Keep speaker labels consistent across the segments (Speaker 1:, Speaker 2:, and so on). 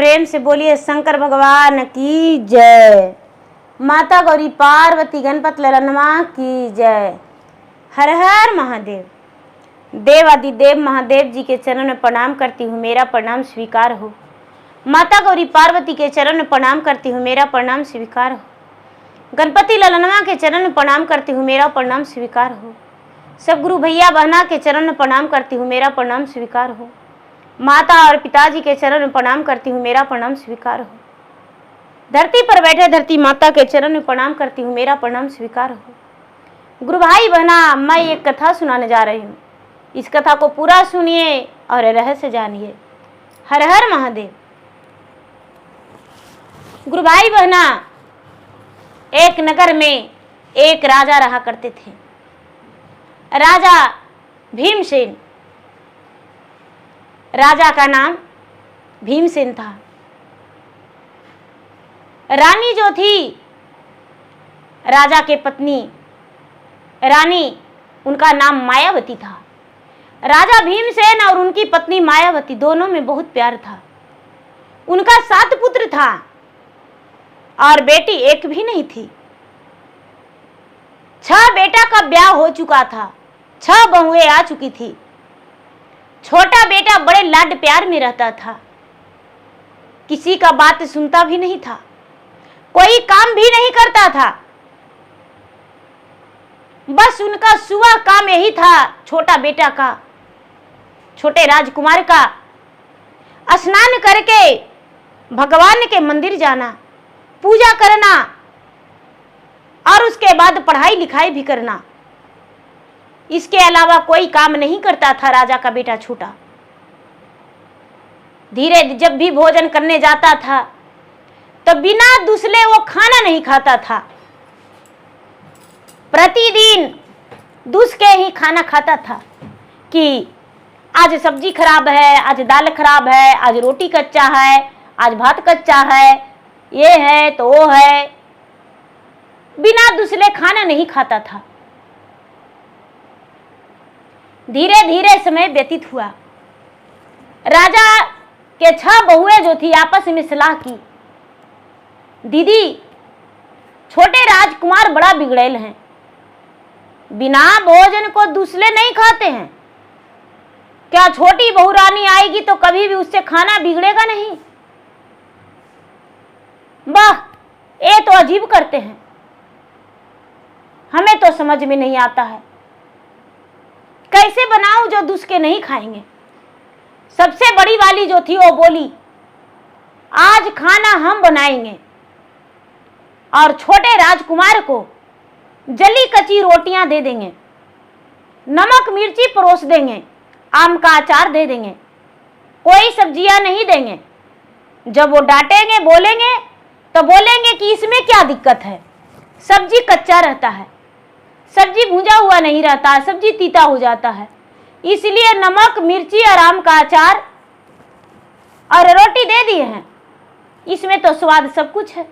Speaker 1: प्रेम से बोलिए शंकर भगवान की जय। माता गौरी पार्वती गणपति ललनमा की जय। हर हर महादेव। देवादिदेव महादेव जी के चरण में प्रणाम करती हूँ, मेरा प्रणाम स्वीकार हो। माता गौरी पार्वती के चरण में प्रणाम करती हूँ, मेरा प्रणाम स्वीकार हो। गणपति ललनमा के चरण में प्रणाम करती हूँ, मेरा प्रणाम स्वीकार हो। सब गुरु भैया बहना के चरण में प्रणाम करती हूँ, मेरा प्रणाम स्वीकार हो। माता और पिताजी के चरण में प्रणाम करती हूँ, मेरा प्रणाम स्वीकार हो। धरती पर बैठे धरती माता के चरण में प्रणाम करती हूँ, मेरा प्रणाम स्वीकार हो। गुरु भाई बहना, मैं एक कथा सुनाने जा रही हूँ। इस कथा को पूरा सुनिए और रहस्य जानिए। हर हर महादेव। गुरु भाई बहना, एक नगर में एक राजा रहा करते थे। राजा भीमसेन। राजा का नाम भीमसेन था। रानी जो थी, राजा के पत्नी रानी, उनका नाम मायावती था। राजा भीमसेन और उनकी पत्नी मायावती दोनों में बहुत प्यार था। उनका 7 पुत्र था और बेटी एक भी नहीं थी। 6 बेटा का ब्याह हो चुका था, 6 बहुएं आ चुकी थी। छोटा बेटा बड़े लाड प्यार में रहता था, किसी का बात सुनता भी नहीं था, कोई काम भी नहीं करता था। बस उनका सुबह काम यही था, छोटा बेटा का, छोटे राजकुमार का, स्नान करके भगवान के मंदिर जाना, पूजा करना और उसके बाद पढ़ाई लिखाई भी करना। इसके अलावा कोई काम नहीं करता था राजा का बेटा छोटा। धीरे जब भी भोजन करने जाता था तो बिना दूसरे वो खाना नहीं खाता था। प्रतिदिन दूस के ही खाना खाता था कि आज सब्जी खराब है, आज दाल खराब है, आज रोटी कच्चा है, आज भात कच्चा है, ये है तो वो है। बिना दूसरे खाना नहीं खाता था। धीरे धीरे समय व्यतीत हुआ। राजा के 6 बहुएं जो थी आपस में सलाह की, दीदी छोटे राजकुमार बड़ा बिगड़ैल हैं, बिना भोजन को दूसरे नहीं खाते हैं। क्या छोटी बहू रानी आएगी तो कभी भी उससे खाना बिगड़ेगा नहीं? वाह, ये तो अजीब करते हैं, हमें तो समझ में नहीं आता है। कैसे बनाऊं जो दूसरे नहीं खाएंगे? सबसे बड़ी वाली जो थी वो बोली, आज खाना हम बनाएंगे और छोटे राजकुमार को जली कच्ची रोटियां दे देंगे, नमक मिर्ची परोस देंगे, आम का अचार दे देंगे, कोई सब्जियां नहीं देंगे। जब वो डांटेंगे बोलेंगे तो बोलेंगे कि इसमें क्या दिक्कत है, सब्जी कच्चा रहता है, सब्जी भुंजा हुआ नहीं रहता, सब्जी तीता हो जाता है, इसलिए नमक मिर्ची और आम का अचार और रोटी दे दिए हैं। इसमें तो स्वाद सब कुछ है,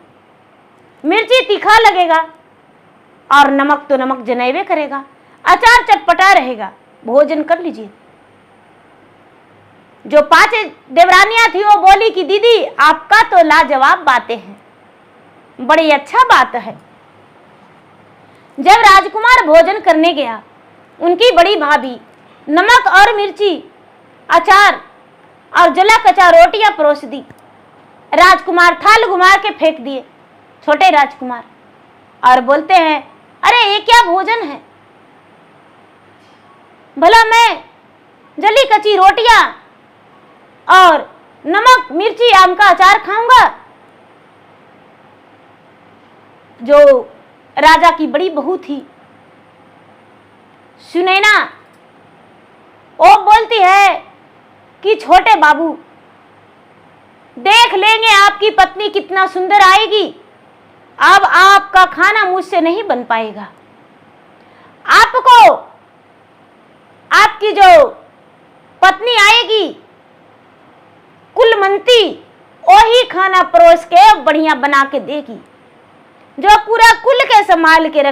Speaker 1: मिर्ची तीखा लगेगा और नमक तो नमक जनेबे करेगा, अचार चटपटा रहेगा, भोजन कर लीजिए। जो 5 देवरानियां थी वो बोली कि दीदी आपका तो लाजवाब बातें हैं, बड़ी अच्छा बात है। जब राजकुमार भोजन करने गया, उनकी बड़ी भाभी नमक और मिर्ची, अचार और जला कच्चा रोटियां परोस दी। राजकुमार थाल घुमा के फेंक दिए, छोटे राजकुमार, और बोलते हैं, अरे ये क्या भोजन है? भला मैं जली कच्ची रोटियां और नमक मिर्ची आम का अचार खाऊंगा? जो राजा की बड़ी बहू थी सुनैना, वो बोलती है कि छोटे बाबू, देख लेंगे आपकी पत्नी कितना सुंदर आएगी, अब आपका खाना मुझसे नहीं बन पाएगा। आपको आपकी जो पत्नी आएगी कुलमंती, वही खाना परोस के बढ़िया बना के देगी, जो पूरा कुल के संभाल के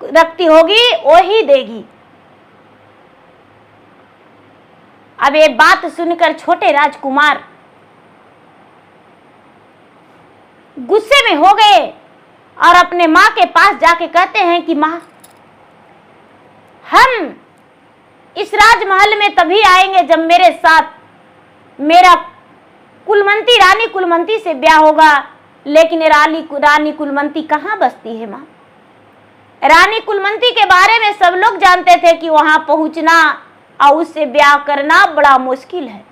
Speaker 1: रखती होगी वही देगी। अब ये बात सुनकर छोटे राजकुमार गुस्से में हो गए और अपने माँ के पास जाके कहते हैं कि माँ, हम इस राजमहल में तभी आएंगे जब मेरे साथ मेरा कुलमंती, रानी कुलमंती से ब्याह होगा। लेकिन रानी कुलमंती कहाँ बसती है माँ? रानी कुलमंती के बारे में सब लोग जानते थे कि वहां पहुंचना और उससे ब्याह करना बड़ा मुश्किल है।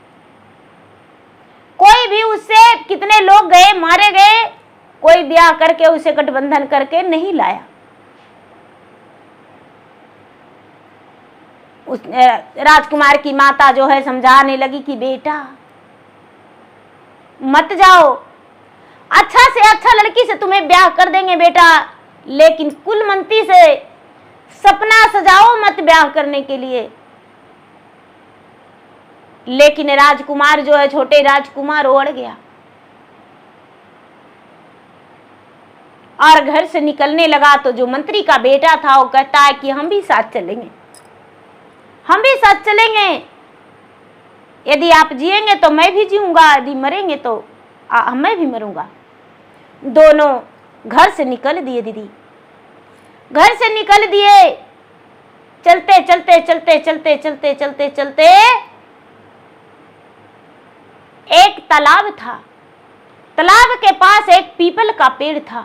Speaker 1: कोई भी उससे, कितने लोग गए, मारे गए, कोई ब्याह करके उसे गठबंधन करके नहीं लाया। उस राजकुमार की माता जो है समझाने लगी कि बेटा मत जाओ, अच्छा से अच्छा लड़की से तुम्हें ब्याह कर देंगे बेटा, लेकिन कुलमंती से सपना सजाओ मत ब्याह करने के लिए। लेकिन राजकुमार जो है, छोटे राजकुमार, अड़ गया और घर से निकलने लगा। तो जो मंत्री का बेटा था वो कहता है कि हम भी साथ चलेंगे, हम भी साथ चलेंगे। यदि आप जिएंगे तो मैं भी जीऊंगा, यदि मरेंगे तो मैं भी मरूंगा। दोनों घर से निकल दिए दीदी, घर से निकल दिए। चलते चलते चलते चलते चलते चलते चलते एक तालाब था। तालाब के पास एक पीपल का पेड़ था।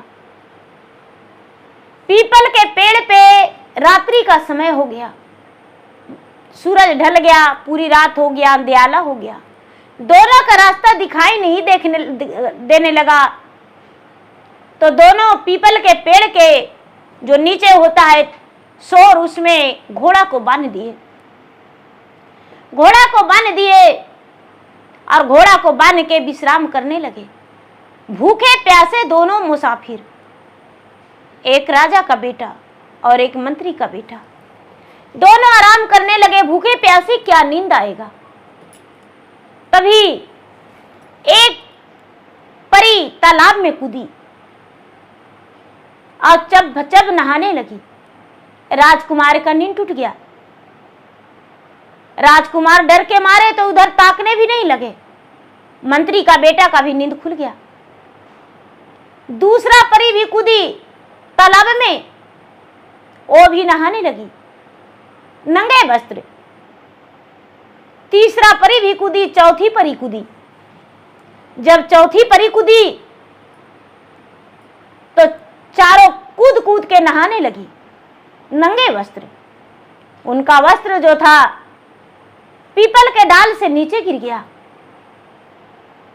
Speaker 1: पीपल के पेड़ पे रात्रि का समय हो गया, सूरज ढल गया, पूरी रात हो गया, अंधियाला हो गया। दोनों का रास्ता दिखाई नहीं देने लगा। तो दोनों पीपल के पेड़ के जो नीचे होता है शोर, उसमें घोड़ा को बांध दिए। घोड़ा को बांध दिए और घोड़ा को बांध के विश्राम करने लगे। भूखे प्यासे दोनों मुसाफिर, एक राजा का बेटा और एक मंत्री का बेटा, दोनों आराम करने लगे। भूखे प्यासे क्या नींद आएगा। तभी एक परी तालाब में कूदी और चब नहाने लगी। राजकुमार का नींद टूट गया। राजकुमार डर के मारे तो उधर ताकने भी नहीं लगे। मंत्री का बेटा का भी नींद खुल गया। दूसरा परी भी कूदी तालाब में, वो भी नहाने लगी नंगे वस्त्र। तीसरा परी भी कूदी, चौथी परी कूदी। जब चौथी परी कूदी तो चारों कूद कूद के नहाने लगी नंगे वस्त्र। उनका वस्त्र जो था पीपल के डाल से नीचे गिर गया।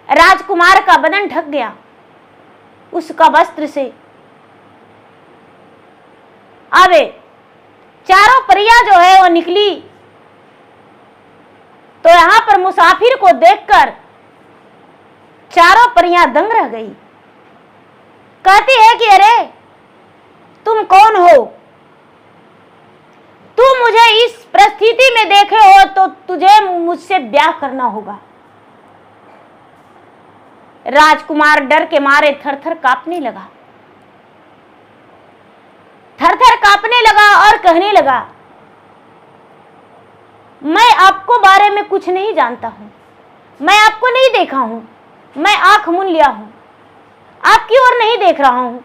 Speaker 1: राजकुमार का बदन ढक गया उसका वस्त्र से। अब चारों परियां जो है वो निकली तो यहां पर मुसाफिर को देखकर चारों परियां दंग रह गई। कहती है कि अरे तुम कौन हो? तू मुझे इस परिस्थिति में देखे हो तो तुझे मुझसे ब्याह करना होगा। राजकुमार डर के मारे थर-थर कांपने लगा, थर-थर कांपने लगा और कहने लगा, मैं आपको बारे में कुछ नहीं जानता हूं, मैं आपको नहीं देखा हूं, मैं आंख मूंद लिया हूं, आपकी ओर नहीं देख रहा हूं,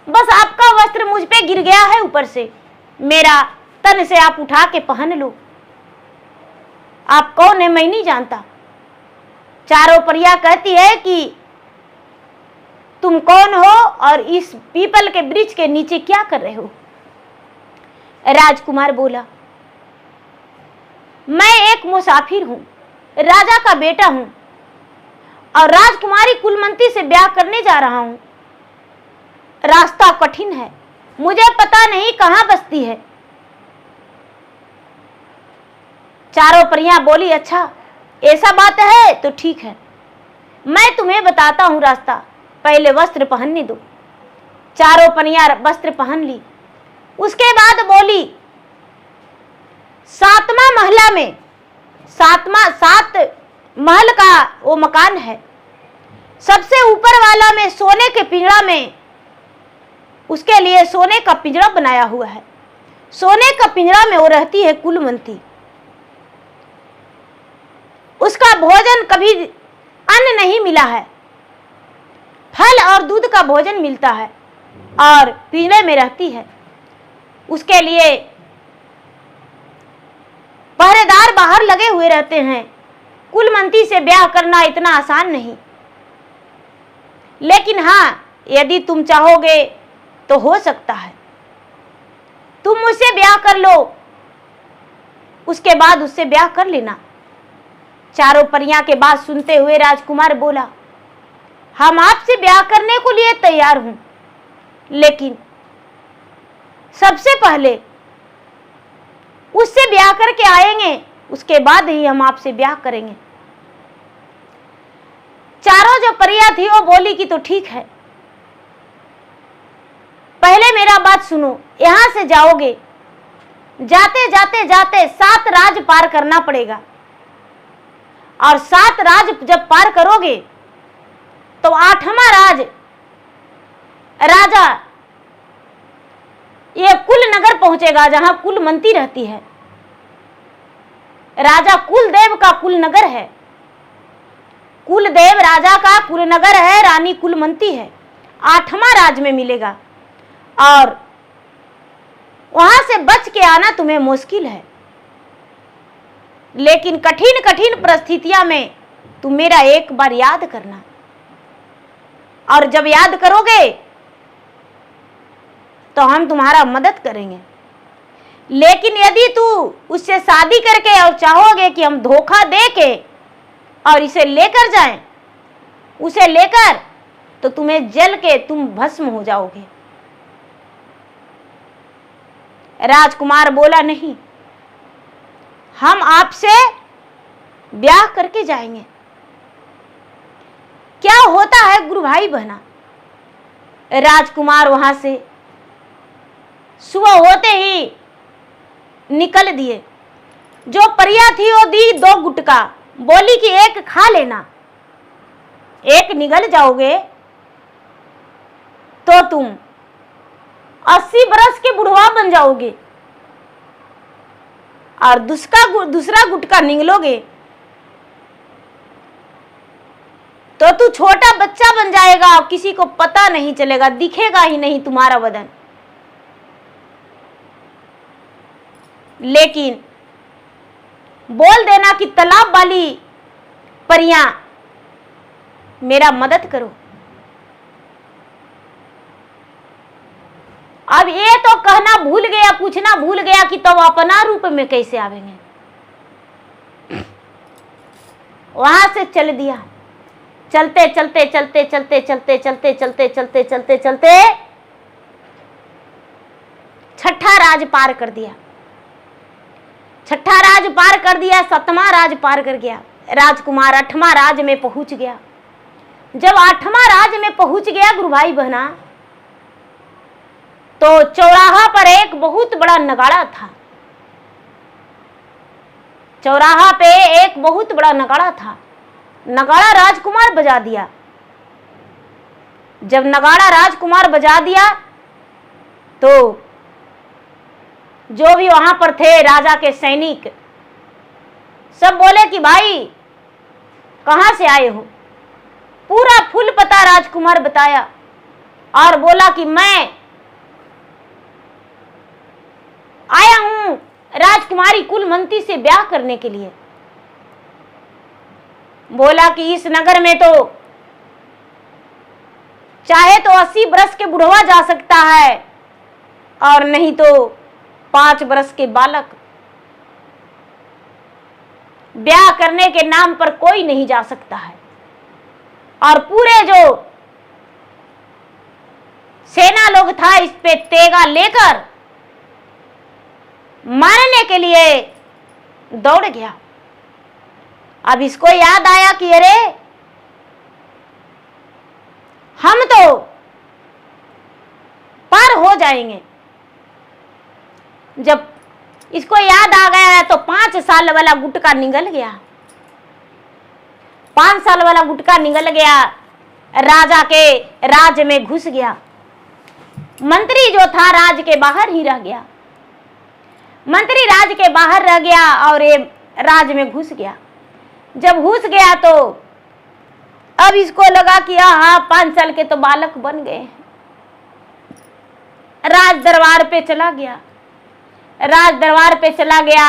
Speaker 1: बस आपका वस्त्र मुझ पे गिर गया है ऊपर से, मेरा तन से आप उठा के पहन लो। आप कौन है मैं नहीं जानता। चारों परियां कहती है कि तुम कौन हो और इस पीपल के वृक्ष के नीचे क्या कर रहे हो? राजकुमार बोला, मैं एक मुसाफिर हूं, राजा का बेटा हूं और राजकुमारी कुलमंती से ब्याह करने जा रहा हूं। रास्ता कठिन है, मुझे पता नहीं कहां बसती है। चारों परियां बोली, अच्छा ऐसा बात है तो ठीक है, मैं तुम्हें बताता हूं रास्ता, पहले वस्त्र पहनने दो। चारों परियां वस्त्र पहन ली। उसके बाद बोली, सातवां महला में, सात महल का वो मकान है, सबसे ऊपर वाला में सोने के पिंजरा में, उसके लिए सोने का पिंजरा बनाया हुआ है। सोने का पिंजरा में वो रहती है कुलमंती। उसका भोजन कभी अन्न नहीं मिला है, फल और दूध का भोजन मिलता है और पिंजरे में रहती है। उसके लिए पहरेदार बाहर लगे हुए रहते हैं। कुलमंती से ब्याह करना इतना आसान नहीं, लेकिन हाँ, यदि तुम चाहोगे तो हो सकता है। तुम मुझसे ब्याह कर लो, उसके बाद उससे ब्याह कर लेना। चारों परियां के बात सुनते हुए राजकुमार बोला, हम आपसे ब्याह करने को लिए तैयार हूं, लेकिन सबसे पहले उससे ब्याह करके आएंगे, उसके बाद ही हम आपसे ब्याह करेंगे। चारों जो परियां थी वो बोली कि तो ठीक है, पहले मेरा बात सुनो। यहां से जाओगे, जाते जाते जाते 7 राज पार करना पड़ेगा, और 7 राज जब पार करोगे तो 8वां राज राजा ये कुल नगर पहुंचेगा, जहां कुलमंती रहती है। राजा कुलदेव का कुल नगर है। कुलदेव राजा का कुल नगर है, रानी कुलमंती है। 8वां राज में मिलेगा, और वहां से बच के आना तुम्हें मुश्किल है, लेकिन कठिन कठिन परिस्थितियां में तुम मेरा एक बार याद करना, और जब याद करोगे तो हम तुम्हारा मदद करेंगे। लेकिन यदि तू उससे शादी करके और चाहोगे कि हम धोखा दे के और इसे लेकर जाएं, उसे लेकर, तो तुम्हें जल के तुम भस्म हो जाओगे। राजकुमार बोला, नहीं, हम आपसे ब्याह करके जाएंगे। क्या होता है गुरु भाई बहना, राजकुमार वहां से सुबह होते ही निकल दिए। जो परिया थी वो दी 2 गुटका, बोली कि एक खा लेना, एक निगल जाओगे तो तुम 80 बरस के बुढ़वा बन जाओगे, और दूसरा गुटका निगलोगे तो तू छोटा बच्चा बन जाएगा और किसी को पता नहीं चलेगा, दिखेगा ही नहीं तुम्हारा बदन। लेकिन बोल देना कि तालाब वाली परियां मेरा मदद करो। अब ये तो कहना भूल गया, पूछना भूल गया कि तो अपना रूप में कैसे आवेंगे। वहां से चल दिया। चलते चलते चलते चलते चलते चलते चलते चलते चलते चलते 6ठा राज पार कर दिया। 6ठा राज पार कर दिया, 7वां राज पार कर गया। राजकुमार 8वां राज में पहुंच गया। जब 8वां राज में पहुंच गया गुरु भाई बहना, तो चौराहा पर एक बहुत बड़ा नगाड़ा था। चौराहा पे एक बहुत बड़ा नगाड़ा था। नगाड़ा राजकुमार बजा दिया। जब नगाड़ा राजकुमार बजा दिया तो जो भी वहां पर थे राजा के सैनिक सब बोले कि भाई कहां से आए हो। पूरा फुल पता राजकुमार बताया और बोला कि मैं आया हूं राजकुमारी कुलमंती से ब्याह करने के लिए। बोला कि इस नगर में तो चाहे तो 80 बरस के बुढ़वा जा सकता है और नहीं तो 5 बरस के बालक। ब्याह करने के नाम पर कोई नहीं जा सकता है। और पूरे जो सेना लोग था इस पे तेगा लेकर मारने के लिए दौड़ गया। अब इसको याद आया कि अरे हम तो पार हो जाएंगे। जब इसको याद आ गया तो 5 साल वाला गुटका निगल गया। 5 साल वाला गुटका निगल गया, राजा के राज में घुस गया। मंत्री जो था राज के बाहर ही रह गया। मंत्री राज के बाहर रह गया और ये राज में घुस गया। जब घुस गया तो अब इसको लगा कि हाँ 5 साल के तो बालक बन गए। राज दरबार पे चला गया। राज दरबार पे चला गया,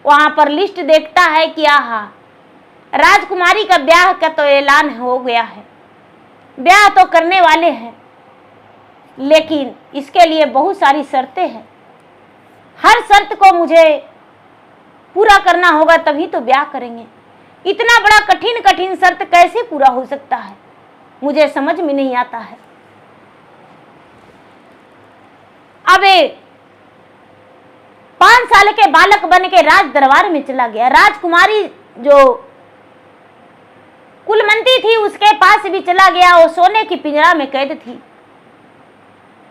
Speaker 1: वहां पर लिस्ट देखता है कि हाँ राजकुमारी का ब्याह का तो ऐलान हो गया है, ब्याह तो करने वाले हैं, लेकिन इसके लिए बहुत सारी शर्तें हैं। हर शर्त को मुझे पूरा करना होगा तभी तो ब्याह करेंगे। इतना बड़ा कठिन कठिन शर्त कैसे पूरा हो सकता है, मुझे समझ में नहीं आता है। अब 5 साल के बालक बन के राज दरबार में चला गया। राजकुमारी जो कुलमंती थी उसके पास भी चला गया, वो सोने की पिंजरा में कैद थी।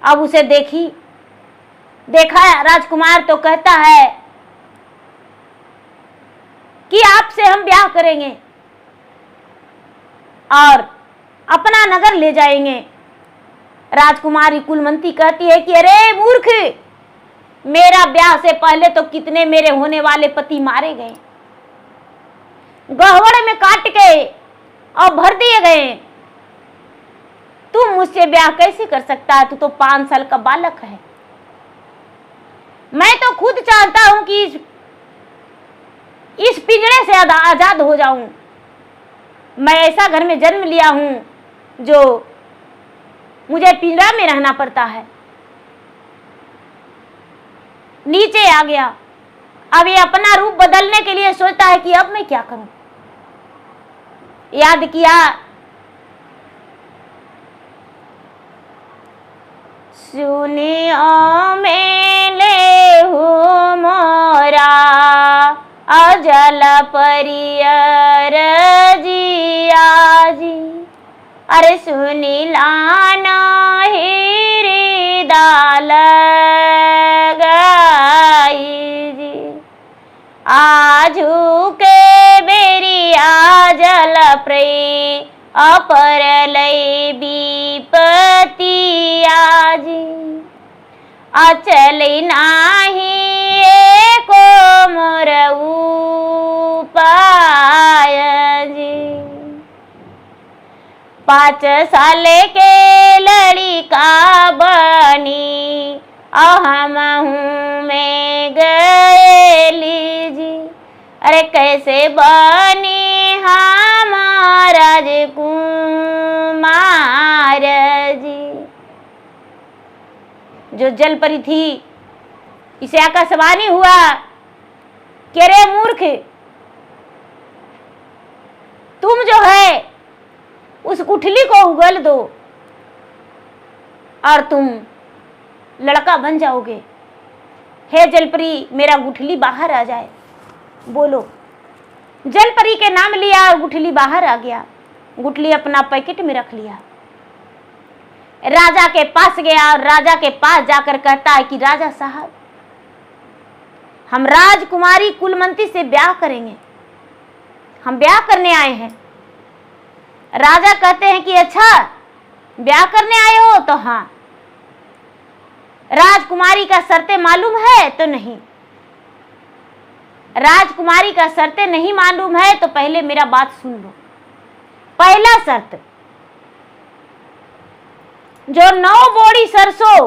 Speaker 1: अब उसे देखा राजकुमार तो कहता है कि आपसे हम ब्याह करेंगे और अपना नगर ले जाएंगे। राजकुमारी कुलमंती कहती है कि अरे मूर्ख, मेरा ब्याह से पहले तो कितने मेरे होने वाले पति मारे गए, गहवड़ में काट के और भर दिए गए। तू मुझसे ब्याह कैसे कर सकता है? तू तो 5 साल का बालक है। मैं तो खुद चाहता हूं कि इस पिंजरे से आजाद हो जाऊं। मैं ऐसा घर में जन्म लिया हूं जो मुझे पिंजरा में रहना पड़ता है। नीचे आ गया। अब ये अपना रूप बदलने के लिए सोचता है कि अब मैं क्या करूं। याद किया, सुनियो मेले हो मोरा अजल परियर जिया जी। अरे सुनी लाना हिरी दाल गाई जी, आजू के बेरी आजल प्रे अपर लय विपति आजी। अचल नाही एको मोर उपाय जी। 5 साल के लड़का बनी अहम हूँ मैं गएली जी। अरे कैसे बनी हमारा कुमार जी। जो जल परी थी इसे आकाशवाणी हुआ कि अरे मूर्ख, तुम जो है उस गुठली को उगल दो और तुम लड़का बन जाओगे। हे जलपरी, मेरा गुठली बाहर आ जाए। बोलो। जलपरी के नाम लिया और गुठली बाहर आ गया। गुठली अपना पैकेट में रख लिया। राजा के पास गया और राजा के पास जाकर कहता है कि राजा साहब, हम राजकुमारी कुलमंती से ब्याह करेंगे, हम ब्याह करने आए हैं। राजा कहते हैं कि अच्छा ब्याह करने आए हो? तो हाँ। राजकुमारी का शर्तें मालूम है? तो नहीं। राजकुमारी का शर्तें नहीं मालूम है तो पहले मेरा बात सुन लो। पहला शर्त, जो 9 बोरी सरसों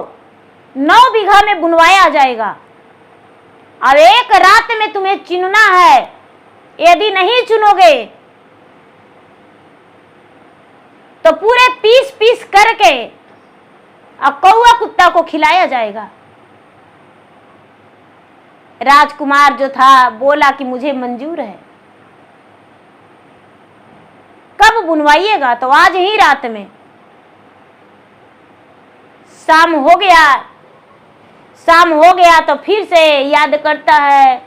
Speaker 1: 9 बीघा में बुनवाया जाएगा, अब एक रात में तुम्हें चुनना है। यदि नहीं चुनोगे तो पूरे पीस पीस करके अब कौआ कुत्ता को खिलाया जाएगा। राजकुमार जो था बोला कि मुझे मंजूर है। कब बुनवाइएगा? तो आज ही रात में। शाम हो गया। शाम हो गया तो फिर से याद करता है,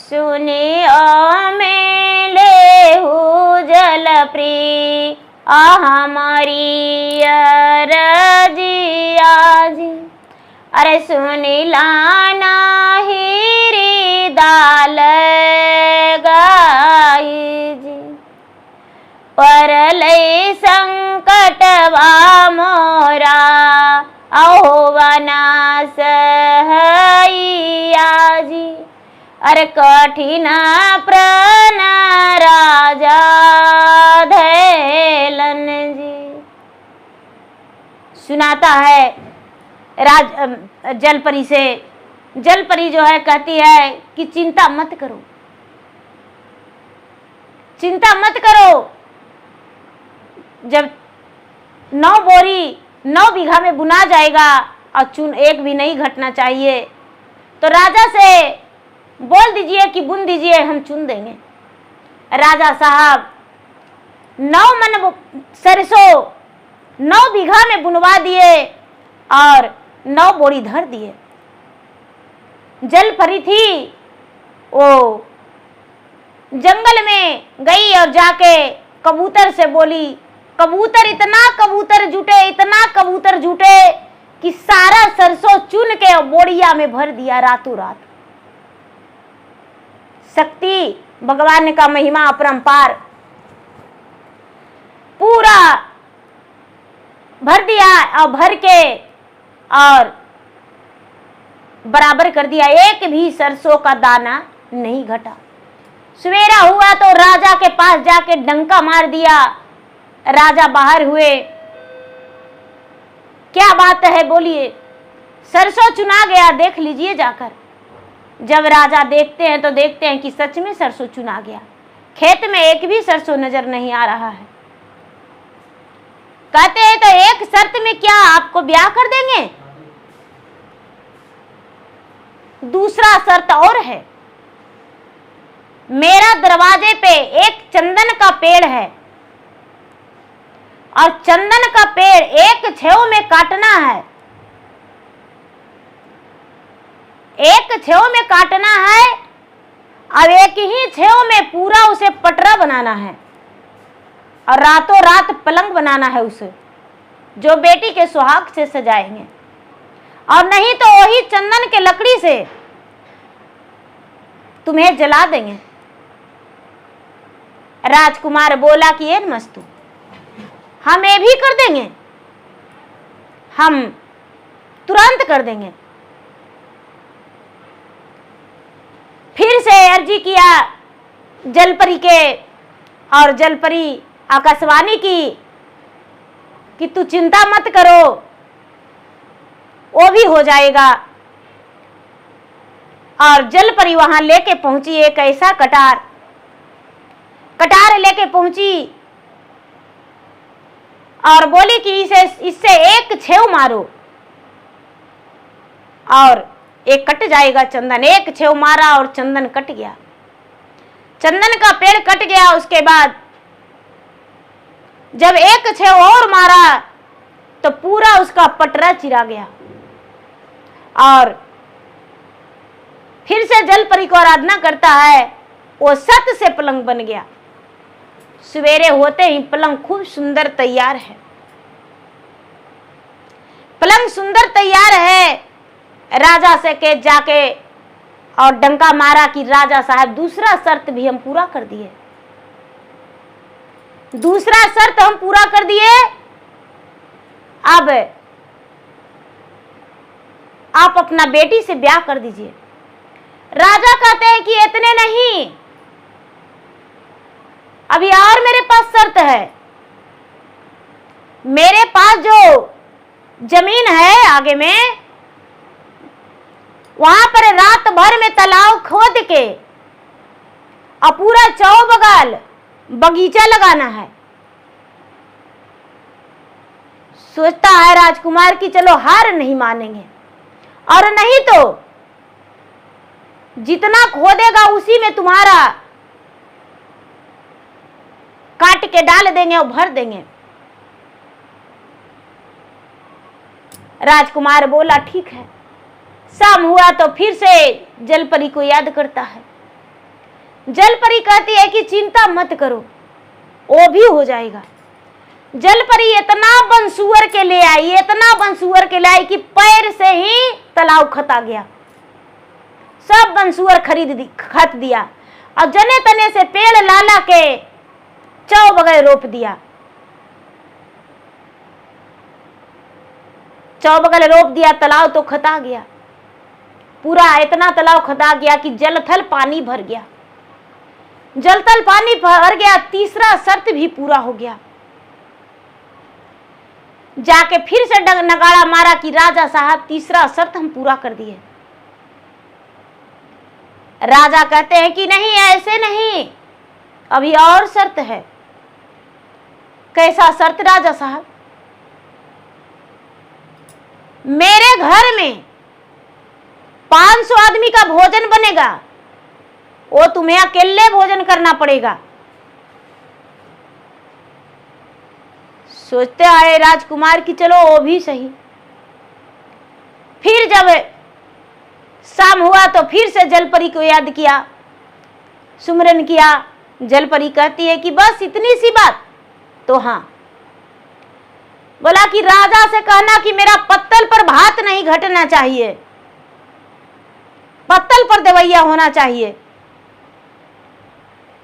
Speaker 1: सुने मेले हो जल प्री हमारी रजिया जी। अरे सुनी लाना हिरी दाल गाई जी। परलय संकटवा मोरा अहोवना सहैया जी। अरे कठिन प्रण राजा है जलपरी से। जलपरी जो है कहती है कि चिंता मत करो, चिंता मत करो, जब 9 बोरी 9 बीघा में बुना जाएगा और चून एक भी नहीं घटना चाहिए, तो राजा से बोल दीजिए कि बुन दीजिए, हम चुन देंगे। राजा साहब 9 मन सरसों 9 बीघा में बुनवा दिए और 9 बोरी धर दिए। जलपरी थी वो जंगल में गई और जाके कबूतर से बोली, कबूतर इतना कबूतर जुटे, इतना कबूतर जुटे कि सारा सरसों चुन के बोरिया में भर दिया रातों रात। शक्ति भगवान का महिमा अपरंपार, पूरा भर दिया और भर के और बराबर कर दिया, एक भी सरसों का दाना नहीं घटा। सवेरा हुआ तो राजा के पास जाके डंका मार दिया। राजा बाहर हुए, क्या बात है बोलिए, सरसों चुना गया, देख लीजिए जाकर। जब राजा देखते हैं तो देखते हैं कि सच में सरसों चुना गया, खेत में एक भी सरसों नजर नहीं आ रहा है। कहते हैं तो एक शर्त में क्या आपको ब्याह कर देंगे? दूसरा शर्त और है, मेरा दरवाजे पे एक चंदन का पेड़ है और चंदन का पेड़ एक छेव में काटना है, एक छेव में काटना है और एक ही छेव में पूरा उसे पटरा बनाना है और रातों रात पलंग बनाना है उसे, जो बेटी के सुहाग से सजाएंगे। और नहीं तो वही चंदन के लकड़ी से तुम्हें जला देंगे। राजकुमार बोला कि ये मस्तू, हम ये भी कर देंगे, हम तुरंत कर देंगे। फिर से अर्जी किया जलपरी के, और जलपरी आकाशवाणी की कि तू चिंता मत करो, वो भी हो जाएगा। और जलपरी वहां लेके पहुंची एक ऐसा कटार लेके पहुंची और बोली कि इससे एक छेव मारो और एक कट जाएगा चंदन। एक छेव मारा और चंदन कट गया, चंदन का पेड़ कट गया। उसके बाद जब एक छेव और मारा तो पूरा उसका पटरा चिरा गया और फिर से जलपरी को आराधना करता है, वो सत से पलंग बन गया। सवेरे होते ही पलंग खूब सुंदर तैयार है, पलंग सुंदर तैयार है। राजा से के जाके और डंका मारा कि राजा साहब दूसरा शर्त भी हम पूरा कर दिए, दूसरा शर्त हम पूरा कर दिए, अब आप अपना बेटी से ब्याह कर दीजिए। राजा कहते हैं कि इतने नहीं, अभी और मेरे पास शर्त है। मेरे पास जो जमीन है आगे में, वहां पर रात भर में तालाब खोद के और पूरा चौबगल बगीचा लगाना है। सोचता है राजकुमार कि चलो हार नहीं मानेंगे, और नहीं तो जितना खोदेगा उसी में तुम्हारा काट के डाल देंगे और भर देंगे। राजकुमार बोला ठीक है। शाम हुआ तो फिर से जलपरी को याद करता है। जलपरी कहती है कि चिंता मत करो, वो भी हो जाएगा। जलपरी इतना बंसुअर के ले आई, इतना बंसुअर के ले आई कि पैर से ही तालाब खता गया। सब बंसुअर खत दिया और जने तने से पेड़ लाला के चौबगल रोप दिया। चौबगल रोप दिया, तालाब तो खता गया पूरा। इतना तालाब खता गया कि जलथल पानी भर गया। जलथल पानी भर गया, तीसरा शर्त भी पूरा हो गया। जाके फिर से नगाड़ा मारा कि राजा साहब तीसरा शर्त हम पूरा कर दिए। राजा कहते हैं कि नहीं, ऐसे नहीं, अभी और शर्त है। कैसा शर्त राजा साहब? मेरे घर में 500 आदमी का भोजन बनेगा, वो तुम्हें अकेले भोजन करना पड़ेगा। सोचते आए राजकुमार कि चलो वो भी सही। फिर जब शाम हुआ तो फिर से जलपरी को याद किया, सुमरन किया। जलपरी कहती है कि बस इतनी सी बात। तो हाँ, बोला कि राजा से कहना कि मेरा पत्तल पर भात नहीं घटना चाहिए, पत्तल पर देवैया होना चाहिए।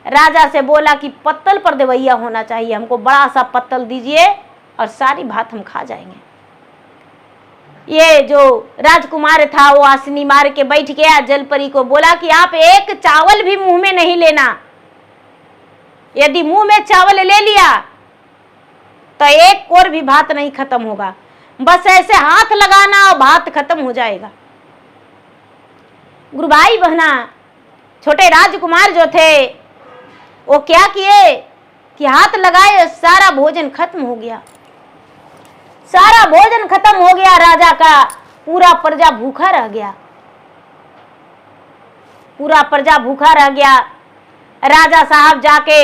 Speaker 1: राजा से बोला कि पत्तल पर देवैया होना चाहिए, हमको बड़ा सा पत्तल दीजिए और सारी भात हम खा जाएंगे। ये जो राजकुमार था वो आसनी मार के बैठ गया। जलपरी को बोला कि आप एक चावल भी मुंह में नहीं लेना, यदि मुंह में चावल ले लिया तो एक कोर भी भात नहीं खत्म होगा, बस ऐसे हाथ लगाना और भात खत्म हो जाएगा। गुरु भाई बहना, छोटे राजकुमार जो थे वो क्या किए कि हाथ लगाए, सारा भोजन खत्म हो गया। सारा भोजन खत्म हो गया, राजा का पूरा प्रजा भूखा रह गया। पूरा प्रजा भूखा रह गया। राजा साहब जाके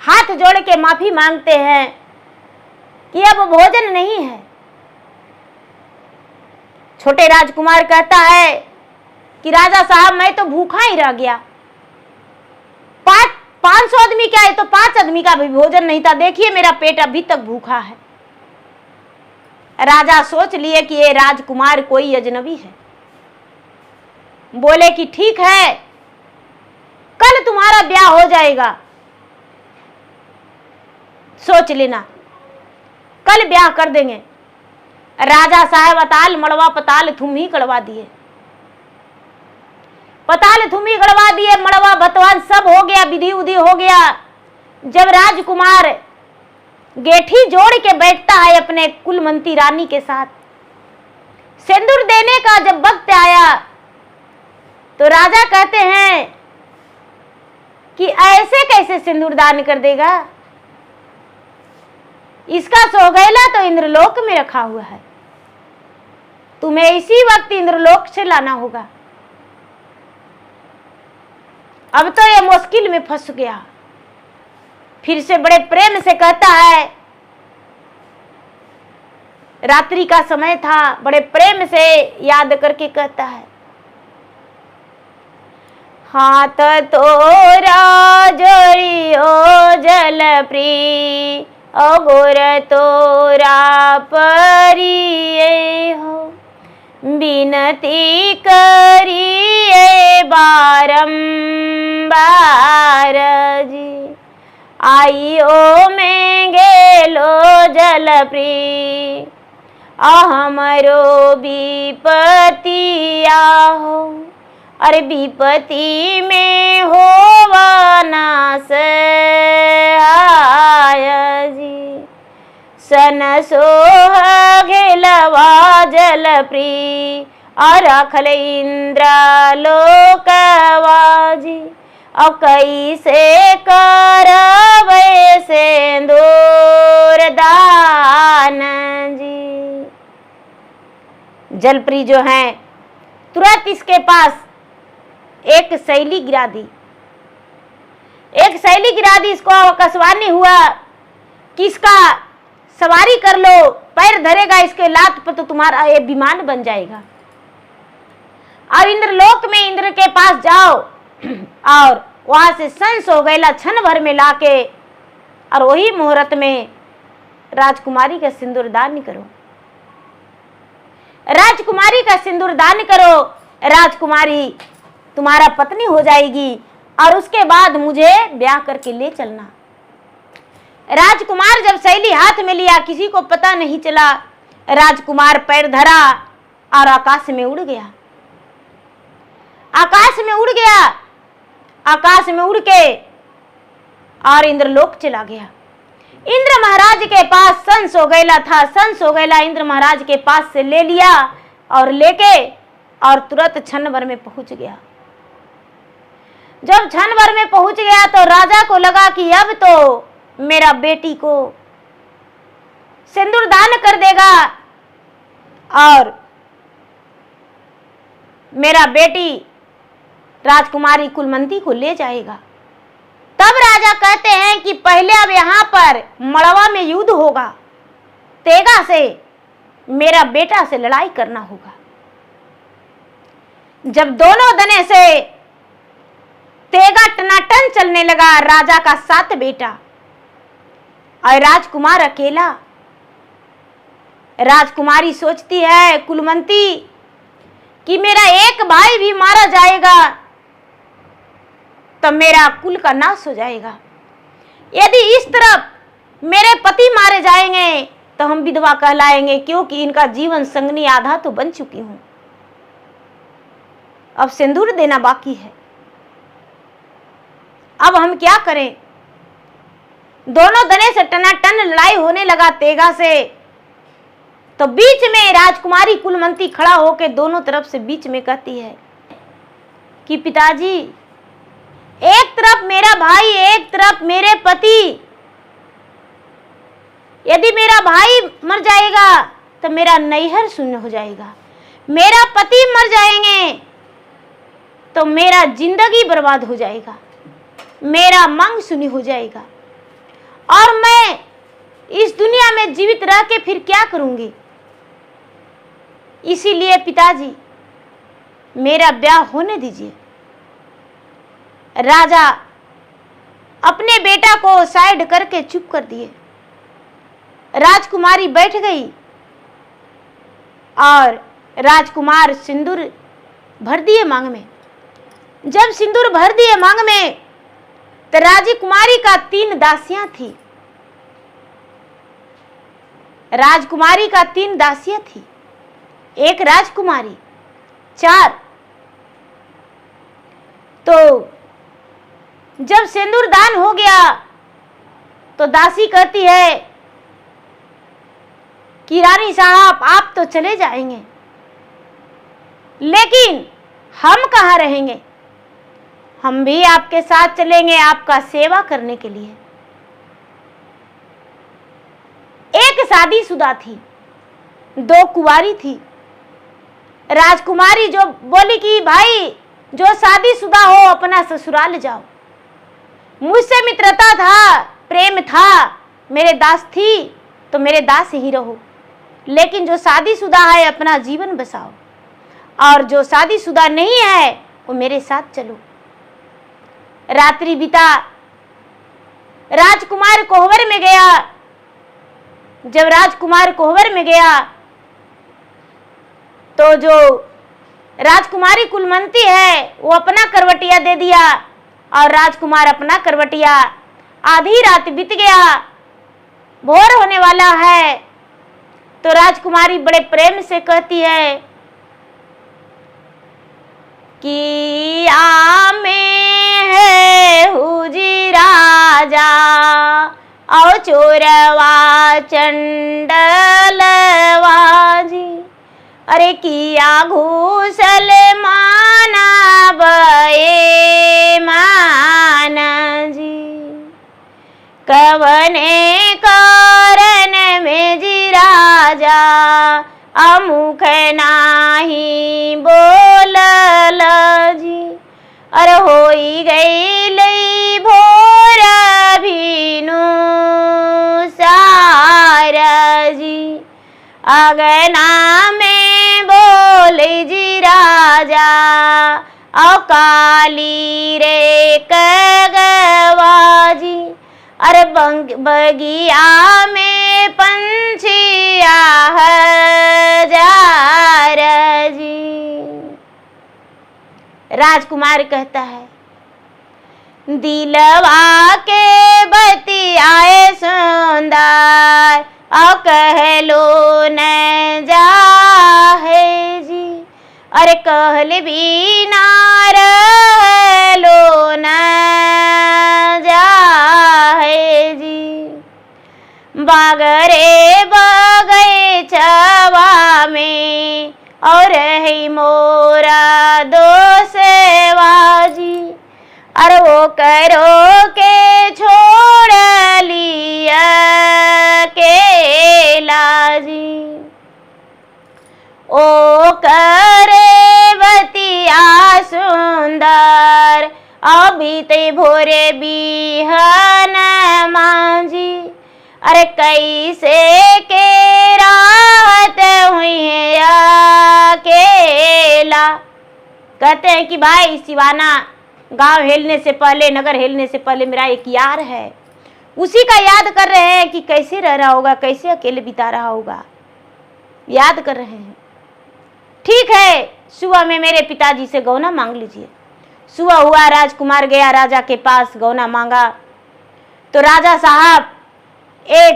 Speaker 1: हाथ जोड़ के माफी मांगते हैं कि अब भोजन नहीं है। छोटे राजकुमार कहता है कि राजा साहब मैं तो भूखा ही रह गया। 500 आदमी क्या है, तो 5 आदमी का भी भोजन नहीं था, देखिए मेरा पेट अभी तक भूखा है। राजा सोच लिए कि ये राजकुमार कोई अजनबी है। बोले कि ठीक है, कल तुम्हारा ब्याह हो जाएगा, सोच लेना, कल ब्याह कर देंगे। राजा साहब अताल मड़वा पताल तुम ही कड़वा दिए, पताल तुम ही गड़वा दिए, मड़वा भतवान सब हो गया, विधि उधि हो गया। जब राजकुमार गेठी जोड़ के बैठता है अपने कुलमंती रानी के साथ, सिंदूर देने का जब वक्त आया तो राजा कहते हैं कि ऐसे कैसे सिंदूर दान कर देगा, इसका सौगैला तो इंद्रलोक में रखा हुआ है, तुम्हें इसी वक्त इंद्रलोक से लाना होगा। अब तो ये मुश्किल में फंस गया। फिर से बड़े प्रेम से कहता है, रात्रि का समय था, बड़े प्रेम से याद करके कहता है, हाथ तोरा जोड़ियो जलप्री, अगोर तोरा परिये हो, बिनती करिए बारंबार जी, आइयो में गेलो जलप्री, हमरो विपतिया हो, अरे विपति में होवा नास आय जी, सन सोह घेलवा जलप्री, और रखल इंद्रा लोकवा जी, और कैसे करवे सिंदूर दान जी। जलप्री जो है तुरंत इसके पास एक शैली गिरा दी, एक शैली गिरा दी। इसको आकाशवाणी हुआ कि इसका सवारी कर लो, पैर धरेगा इसके लात पर तो तुम्हारा ये विमान बन जाएगा। अब इंद्रलोक में इंद्र के पास जाओ और वहां से संस हो गैला क्षण भर में लाके और वही मुहूर्त में राजकुमारी का सिंदूर दान करो, राजकुमारी का सिंदूर दान करो, राजकुमारी तुम्हारा पत्नी हो जाएगी और उसके बाद मुझे ब्याह करके ले चलना। राजकुमार जब शैली हाथ में लिया, किसी को पता नहीं चला, राजकुमार पैर धरा और आकाश में उड़ गया। आकाश में उड़ गया, आकाश में उड़ के और इंद्रलोक चला गया। इंद्र महाराज के पास संस हो गैला था। संस हो गैला इंद्र महाराज के पास से ले लिया और लेके और तुरंत क्षण भर में पहुंच गया। जब क्षण भर में पहुंच गया तो राजा को लगा कि अब तो मेरा बेटी को सिंदूर दान कर देगा और मेरा बेटी राजकुमारी कुलमंती को ले जाएगा। तब राजा कहते हैं कि पहले अब यहां पर मड़वा में युद्ध होगा, तेगा से मेरा बेटा से लड़ाई करना होगा। जब दोनों दने से तेगा टनाटन चलने लगा, राजा का 7 बेटा और राजकुमार अकेला। राजकुमारी सोचती है कुलमंती कि मेरा एक भाई भी मारा जाएगा तो मेरा कुल का नाश हो जाएगा। यदि इस तरफ मेरे पति मारे जाएंगे तो हम विधवा कहलाएंगे, क्योंकि इनका जीवन संगनी आधा तो बन चुकी हूं। अब सिंदूर देना बाकी है, अब हम क्या करें। दोनों दने से टनाटन लड़ाई होने लगा तेगा से। तो बीच में राजकुमारी कुलमंती खड़ा होकर दोनों तरफ से बीच में कहती है कि पिताजी, एक तरफ मेरा भाई, एक तरफ मेरे पति। यदि मेरा भाई मर जाएगा तो मेरा नैहर शून्य हो जाएगा, मेरा पति मर जाएंगे तो मेरा जिंदगी बर्बाद हो जाएगा, मेरा मांग शून्य हो जाएगा और मैं इस दुनिया में जीवित रह के फिर क्या करूंगी। इसीलिए पिताजी मेरा ब्याह होने दीजिए। राजा अपने बेटा को साइड करके चुप कर दिए। राजकुमारी बैठ गई और राजकुमार सिंदूर भर दिए मांग में। जब सिंदूर भर दिए मांग में तो राजकुमारी का 3 दासियां थी। राजकुमारी का 3 दासियां थी, एक राजकुमारी, 4। तो जब सिंदूर दान हो गया तो दासी कहती है कि रानी साहब आप तो चले जाएंगे, लेकिन हम कहाँ रहेंगे, हम भी आपके साथ चलेंगे आपका सेवा करने के लिए। एक शादीशुदा थी, 2 कुंवारी थी। राजकुमारी जो बोली कि भाई जो शादीशुदा हो अपना ससुराल जाओ, मुझसे मित्रता था, प्रेम था, मेरे दास थी तो मेरे दास ही रहो, लेकिन जो शादीशुदा है अपना जीवन बसाओ और जो शादीशुदा नहीं है वो मेरे साथ चलो। रात्रि बिता, राजकुमार कोहबर में गया। जब राजकुमार कोहबर में गया तो जो राजकुमारी कुलमंती है वो अपना करवटिया दे दिया और राजकुमार अपना करवटिया। आधी रात बीत गया, भोर होने वाला है तो राजकुमारी बड़े प्रेम से कहती है कि आमे है हुजी राजा और चोरवा चंडलवा जी। अरे किया घूसल माना बये माना जी, कवने कारण में जी राजा अमुख नाही बोलल जी। अरे होई गई लई भोर भीनु सारा जी, अगना में बोले जी राजा औ काली रे कगवा जी। अरे बगिया में पंछी आह जार जी। राजकुमार कहता है दिलवा के बतियाए सुंदर औ कहलो न जाहे जी। अरे कहल भी ना रहलो न जाहे जी। बागरे बगैचवा में और है मोरा दोस्तवा जी। अरे वो करो के छोड़ लिया केला जी। ओ करे बतिया सुंदर अभी ते भोरे बिहन मांझी। अरे कैसे के राहत हुई है अकेला। कहते हैं कि भाई शिवाना, गांव हिलने से पहले, नगर हिलने से पहले मेरा एक यार है, उसी का याद कर रहे हैं कि कैसे रह रहा होगा, कैसे अकेले बिता रहा होगा, याद कर रहे हैं। ठीक है, सुबह में मेरे पिताजी से गौना मांग लीजिए। सुबह हुआ, राजकुमार गया राजा के पास, गौना मांगा तो राजा साहब एक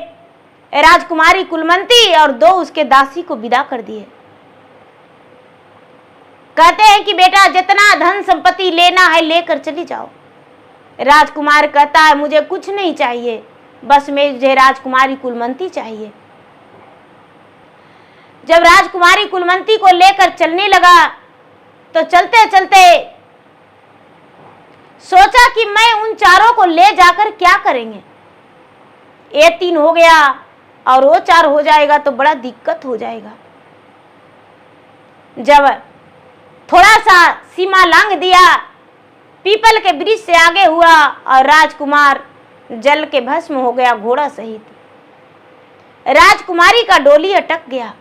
Speaker 1: राजकुमारी कुलमंती और 2 उसके दासी को विदा कर दिए। कहते हैं कि बेटा जितना धन संपत्ति लेना है लेकर चली जाओ। राजकुमार कहता है मुझे कुछ नहीं चाहिए, बस मुझे राजकुमारी कुलमंती चाहिए। जब राजकुमारी कुलमंती को लेकर चलने लगा तो चलते चलते सोचा कि मैं उन चारों को ले जाकर क्या करेंगे। ये 3 हो गया और वो 4 हो जाएगा तो बड़ा दिक्कत हो जाएगा। जब थोड़ा सा सीमा लांघ दिया, पीपल के वृक्ष से आगे हुआ और राजकुमार जल के भस्म हो गया घोड़ा सहित। राजकुमारी का डोली अटक गया।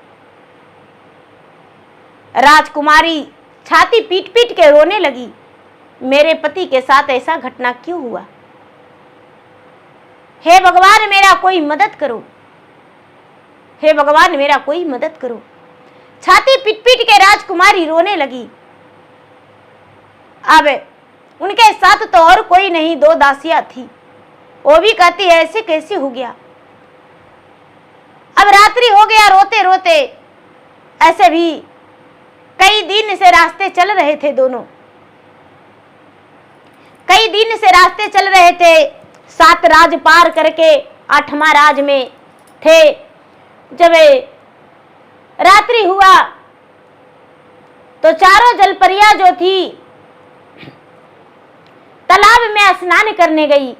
Speaker 1: राजकुमारी छाती पीट पीट के रोने लगी, मेरे पति के साथ ऐसा घटना क्यों हुआ। हे भगवान मेरा कोई मदद करो, हे भगवान मेरा कोई मदद करो। छाती पीट पीट के राजकुमारी रोने लगी। अब उनके साथ तो और कोई नहीं, 2 दासियां थी, वो भी कहती है ऐसे कैसे हो गया। अब रात्रि हो गया, रोते रोते ऐसे भी कई दिन से रास्ते चल रहे थे दोनों, कई दिन से रास्ते चल रहे थे। 7 राज पार करके 8वां राज में थे। जब रात्रि हुआ तो चारों जलपरियां जो थी तालाब में स्नान करने गई,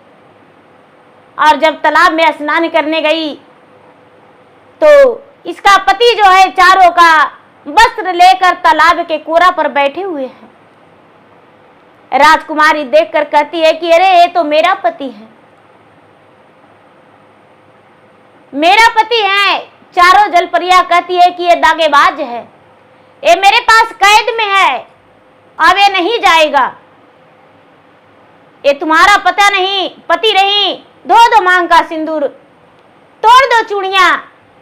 Speaker 1: और जब तालाब में स्नान करने गई तो इसका पति जो है चारों का वस्त्र लेकर तालाब के कोरा पर बैठे हुए हैं। राजकुमारी देखकर कहती है कि अरे ये तो मेरा पति है, मेरा पति है। चारों जलपरियां कहती है कि ये दागेबाज है, ये मेरे पास कैद में है, अब ये नहीं जाएगा, ये तुम्हारा पता नहीं, पति नहीं। धो दो मांग का सिंदूर, तोड़ दो चूड़ियां,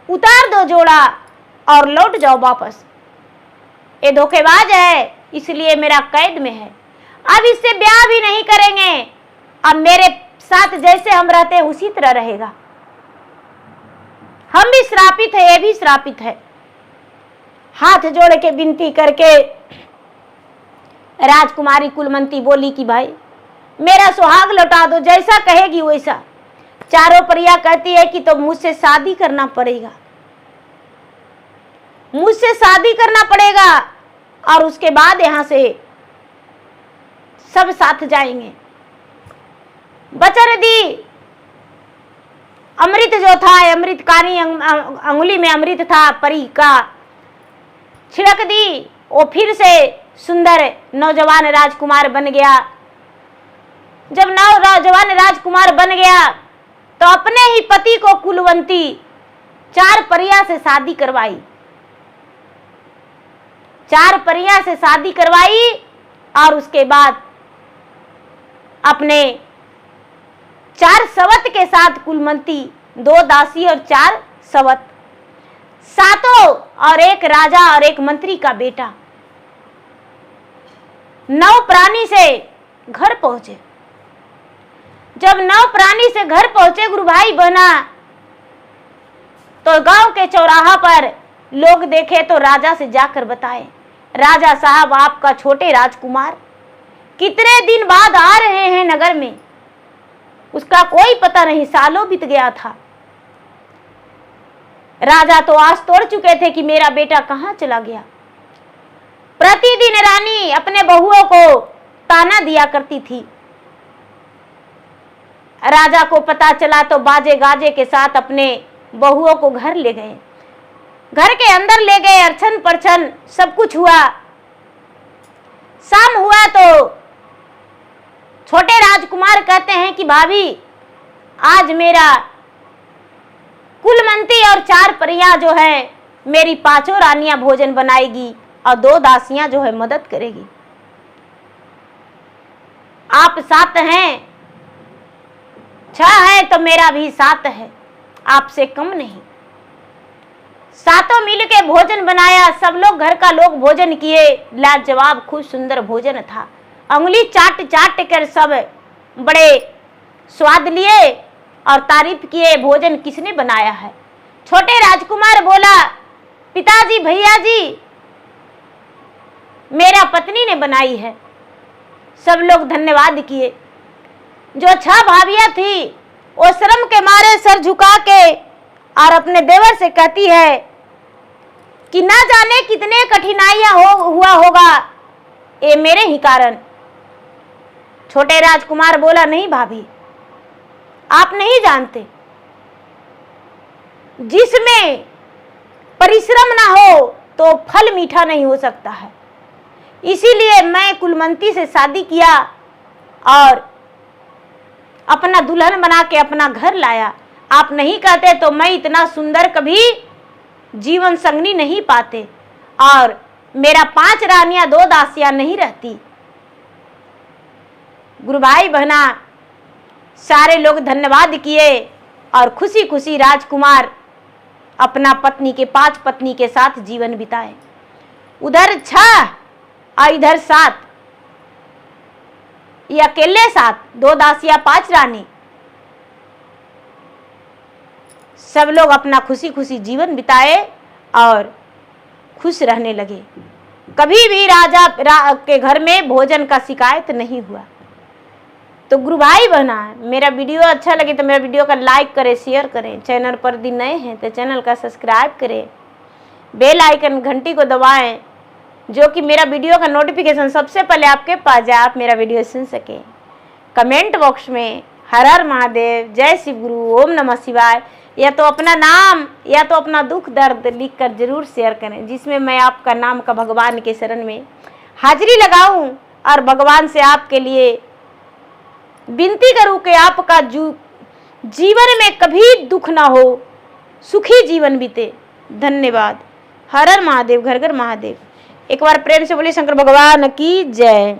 Speaker 1: उतार दो जोड़ा और लौट जाओ वापस। ये धोखेबाज है, इसलिए मेरा कैद में है, अब इससे ब्याह भी नहीं करेंगे, अब मेरे साथ जैसे हम रहते हैं उसी तरह रहेगा। हम भी श्रापित है, ये भी श्रापित है। हाथ जोड़ के विनती करके राजकुमारी कुलमंती बोली कि भाई मेरा सुहाग लौटा दो, जैसा कहेगी वैसा। चारों परिया कहती है कि तो मुझसे शादी करना पड़ेगा, मुझसे शादी करना पड़ेगा, और उसके बाद यहां से सब साथ जाएंगे। वचन दी, अमृत जो था, अमृत कानी अंगुली में अमृत था, परी का छिड़क दी, वो फिर से सुंदर नौजवान राजकुमार बन गया। जब नौजवान राजकुमार बन गया तो अपने ही पति को कुलवंती 4 परिया से शादी करवाई, 4 परिया से शादी करवाई, और उसके बाद अपने 4 सवत के साथ कुलवंती, 2 दासी और 4 सवत, 7 और 1 राजा और 1 मंत्री का बेटा, 9 प्राणी से घर पहुंचे। जब 9 प्राणी से घर पहुंचे गुरु भाई बहना, तो गांव के चौराहा पर लोग देखे तो राजा से जाकर बताए, राजा साहब आपका छोटे राजकुमार कितने दिन बाद आ रहे हैं नगर में, उसका कोई पता नहीं, सालों बीत गया था। राजा तो आस तोड़ चुके थे कि मेरा बेटा कहाँ चला गया। प्रतिदिन रानी अपने बहुओं को ताना दिया करती थी। राजा को पता चला तो बाजे गाजे के साथ अपने बहुओं को घर ले गए। घर के अंदर ले गए, अर्चन परछन सब कुछ हुआ। शाम हुआ तो छोटे राजकुमार कहते हैं कि भाभी, आज मेरा कुलमंती और 4 परियां जो है मेरी 5 रानियां भोजन बनाएगी और 2 दासियां जो है मदद करेगी। आप 7 हैं, 6 है तो मेरा भी 7 है, आपसे कम नहीं। 7 मिल के भोजन बनाया। सब लोग, घर का लोग भोजन किए। लाजवाब खूब सुंदर भोजन था। अंगुली चाट चाट कर सब बड़े स्वाद लिए और तारीफ किए, भोजन किसने बनाया है। छोटे राजकुमार बोला, पिताजी, भैया जी, मेरा पत्नी ने बनाई है। सब लोग धन्यवाद किए। जो 6 भाभियां थी वो शर्म के मारे सर झुका के और अपने देवर से कहती है कि ना जाने कितने कठिनाइयां हुआ होगा ये मेरे ही कारण। छोटे राजकुमार बोला, नहीं भाभी, आप नहीं जानते, जिसमें परिश्रम ना हो तो फल मीठा नहीं हो सकता है। इसीलिए मैं कुलमंती से शादी किया और अपना दुल्हन बना के अपना घर लाया। आप नहीं कहते तो मैं इतना सुंदर कभी जीवन संगनी नहीं पाते और मेरा 5 रानियां 2 दासियां नहीं रहती। गुरु भाई बहना सारे लोग धन्यवाद किए और खुशी खुशी राजकुमार अपना पत्नी के 5 पत्नी के साथ जीवन बिताए। उधर 6 और इधर 7, ये अकेले 7, 2 दासियां 5 रानी। सब लोग अपना खुशी खुशी जीवन बिताए और खुश रहने लगे। कभी भी राजा के घर में भोजन का शिकायत नहीं हुआ। तो गुरु भाई बहना, मेरा वीडियो अच्छा लगे तो मेरा वीडियो का लाइक करें, शेयर करें। चैनल पर यदि नए हैं तो चैनल का सब्सक्राइब करें, बेल आइकन घंटी को दबाएं, जो कि मेरा वीडियो का नोटिफिकेशन सबसे पहले आपके पास जाए, आप मेरा वीडियो सुन सकें। कमेंट बॉक्स में हर हर महादेव, जय शिव गुरु, ओम नमः शिवाय या तो अपना नाम या तो अपना दुख दर्द लिखकर जरूर शेयर करें, जिसमें मैं आपका नाम का भगवान के शरण में हाजिरी लगाऊं और भगवान से आपके लिए विनती करूं कि आपका जीवन में कभी दुख ना हो, सुखी जीवन बीते। धन्यवाद। हर हर महादेव, घर घर महादेव। एक बार प्रेम से बोलिए शंकर भगवान की जय।